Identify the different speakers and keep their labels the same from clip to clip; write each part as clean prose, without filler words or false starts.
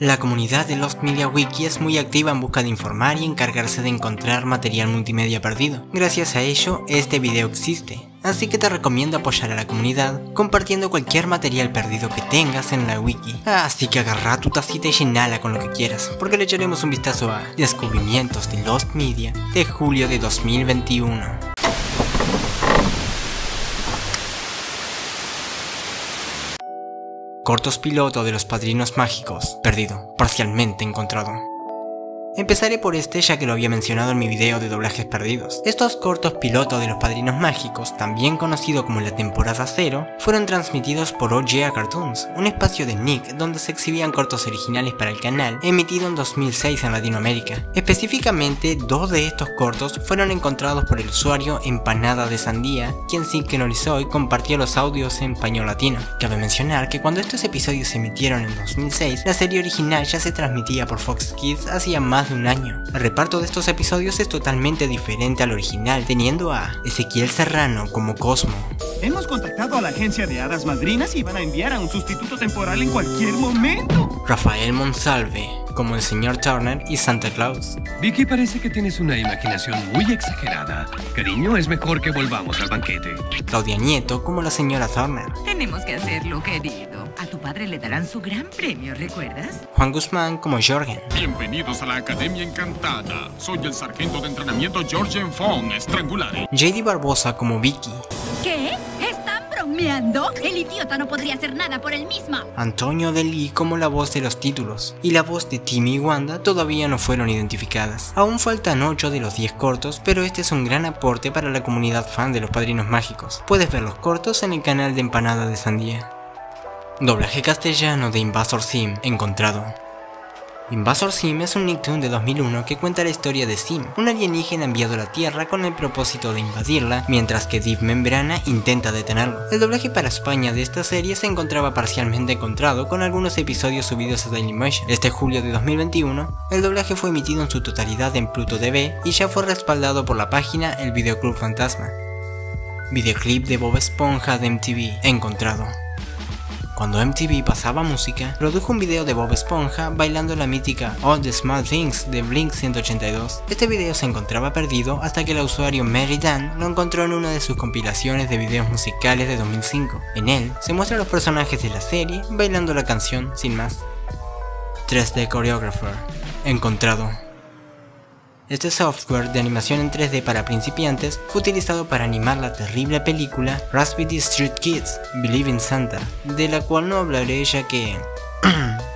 Speaker 1: La comunidad de Lost Media Wiki es muy activa en busca de informar y encargarse de encontrar material multimedia perdido. Gracias a ello, este video existe. Así que te recomiendo apoyar a la comunidad compartiendo cualquier material perdido que tengas en la wiki. Así que agarra tu tacita y llenala con lo que quieras, porque le echaremos un vistazo a Descubrimientos de Lost Media de julio de 2021. Cortos piloto de los Padrinos Mágicos, perdido, parcialmente encontrado. Empezaré por este ya que lo había mencionado en mi video de doblajes perdidos. Estos cortos pilotos de los Padrinos Mágicos, también conocido como la temporada 0, fueron transmitidos por OGA Cartoons, un espacio de Nick donde se exhibían cortos originales para el canal, emitido en 2006 en Latinoamérica. Específicamente, 2 de estos cortos fueron encontrados por el usuario Empanada de Sandía, quien sincronizó y compartió los audios en español latino. Cabe mencionar que cuando estos episodios se emitieron en 2006, la serie original ya se transmitía por Fox Kids hacía más de un año. El reparto de estos episodios es totalmente diferente al original, teniendo a Ezequiel Serrano como Cosmo.
Speaker 2: Hemos contactado a la agencia de hadas madrinas y van a enviar a un sustituto temporal en cualquier momento.
Speaker 1: Rafael Monsalve como el señor Turner y Santa Claus.
Speaker 3: Vicky, parece que tienes una imaginación muy exagerada. Cariño, es mejor que volvamos al banquete.
Speaker 1: Claudia Nieto como la señora Turner.
Speaker 4: Tenemos que hacerlo, querido. A tu padre le darán su gran premio, ¿recuerdas?
Speaker 1: Juan Guzmán como Jorgen.
Speaker 5: Bienvenidos a la Academia Encantada. Soy el sargento de entrenamiento Jorgen von Strangulare.
Speaker 1: JD Barbosa como Vicky.
Speaker 6: ¿Qué? ¿Están bromeando? El idiota no podría hacer nada por él mismo.
Speaker 1: Antonio de Lee como la voz de los títulos, y la voz de Timmy y Wanda todavía no fueron identificadas. Aún faltan 8 de los 10 cortos, pero este es un gran aporte para la comunidad fan de los Padrinos Mágicos. Puedes ver los cortos en el canal de Empanada de Sandía. Doblaje castellano de Invasor Sim encontrado. Invasor Sim es un Nicktoon de 2001 que cuenta la historia de Sim, un alienígena enviado a la Tierra con el propósito de invadirla, mientras que Deep Membrana intenta detenerlo. El doblaje para España de esta serie se encontraba parcialmente encontrado, con algunos episodios subidos a Dailymotion. Este julio de 2021, el doblaje fue emitido en su totalidad en Pluto TV y ya fue respaldado por la página El Videoclub Fantasma. Videoclip de Bob Esponja de MTV encontrado. Cuando MTV pasaba música, produjo un video de Bob Esponja bailando la mítica All the Small Things de Blink 182. Este video se encontraba perdido hasta que el usuario Mary Dan lo encontró en una de sus compilaciones de videos musicales de 2005. En él se muestran los personajes de la serie bailando la canción sin más. 3D Choreographer encontrado. Este software de animación en 3D para principiantes fue utilizado para animar la terrible película Raspberry Street Kids, Believe in Santa, de la cual no hablaré ya que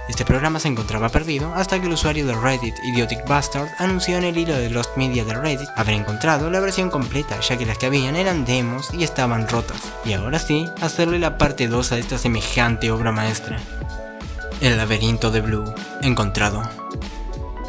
Speaker 1: este programa se encontraba perdido hasta que el usuario de Reddit Idiotic Bastard anunció en el hilo de Lost Media de Reddit haber encontrado la versión completa, ya que las que habían eran demos y estaban rotas. Y ahora sí, hacerle la parte 2 a esta semejante obra maestra. El laberinto de Blue encontrado.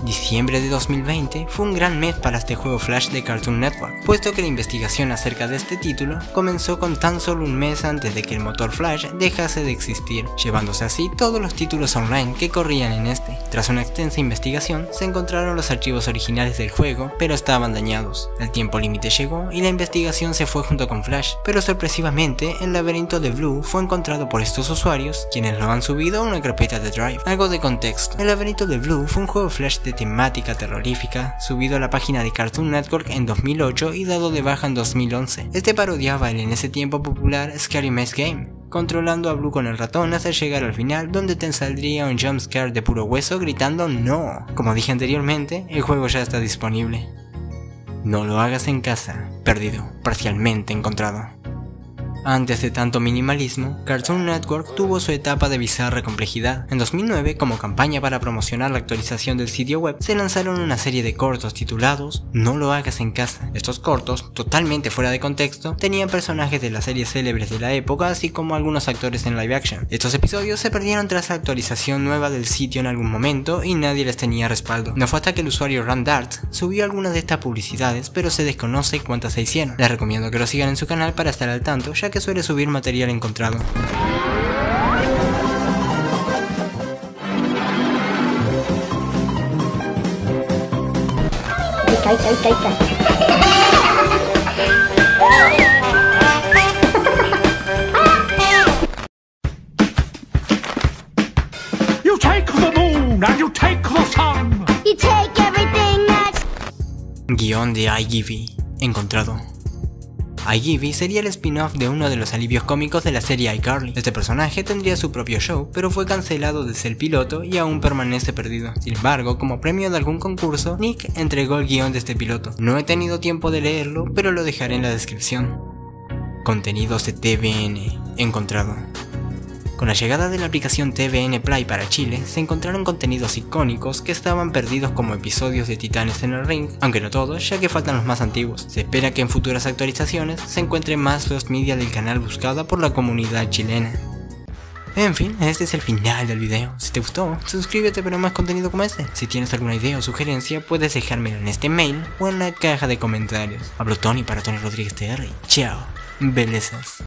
Speaker 1: Diciembre de 2020 fue un gran mes para este juego Flash de Cartoon Network, puesto que la investigación acerca de este título comenzó con tan solo un mes antes de que el motor Flash dejase de existir, llevándose así todos los títulos online que corrían en este. Tras una extensa investigación, se encontraron los archivos originales del juego, pero estaban dañados. El tiempo límite llegó y la investigación se fue junto con Flash, pero sorpresivamente el laberinto de Blue fue encontrado por estos usuarios, quienes lo han subido a una carpeta de Drive. Algo de contexto: el laberinto de Blue fue un juego Flash de temática terrorífica, subido a la página de Cartoon Network en 2008 y dado de baja en 2011. Este parodiaba el en ese tiempo popular Scary Maze Game, controlando a Blue con el ratón hasta llegar al final, donde te saldría un jumpscare de puro hueso gritando "no". Como dije anteriormente, el juego ya está disponible. No lo hagas en casa, perdido, parcialmente encontrado. Antes de tanto minimalismo, Cartoon Network tuvo su etapa de bizarra complejidad. En 2009, como campaña para promocionar la actualización del sitio web, se lanzaron una serie de cortos titulados No lo hagas en casa. Estos cortos, totalmente fuera de contexto, tenían personajes de las series célebres de la época, así como algunos actores en live action. Estos episodios se perdieron tras la actualización nueva del sitio en algún momento y nadie les tenía respaldo. No fue hasta que el usuario Randart subió algunas de estas publicidades, pero se desconoce cuántas se hicieron. Les recomiendo que lo sigan en su canal para estar al tanto, ya que suele subir material encontrado.
Speaker 2: You take the moon
Speaker 1: Guión de iGivi, encontrado. iGivi sería el spin-off de uno de los alivios cómicos de la serie iCarly. Este personaje tendría su propio show, pero fue cancelado desde el piloto y aún permanece perdido. Sin embargo, como premio de algún concurso, Nick entregó el guión de este piloto. No he tenido tiempo de leerlo, pero lo dejaré en la descripción. Contenidos de TVN, encontrado. Con la llegada de la aplicación TVN Play para Chile, se encontraron contenidos icónicos que estaban perdidos como episodios de Titanes en el Ring, aunque no todos, ya que faltan los más antiguos. Se espera que en futuras actualizaciones se encuentre más Lost Media del canal buscada por la comunidad chilena. En fin, este es el final del video. Si te gustó, suscríbete para más contenido como este. Si tienes alguna idea o sugerencia, puedes dejármelo en este mail o en la caja de comentarios. Hablo Tony para Tony Rodríguez TR. Chao, belezas.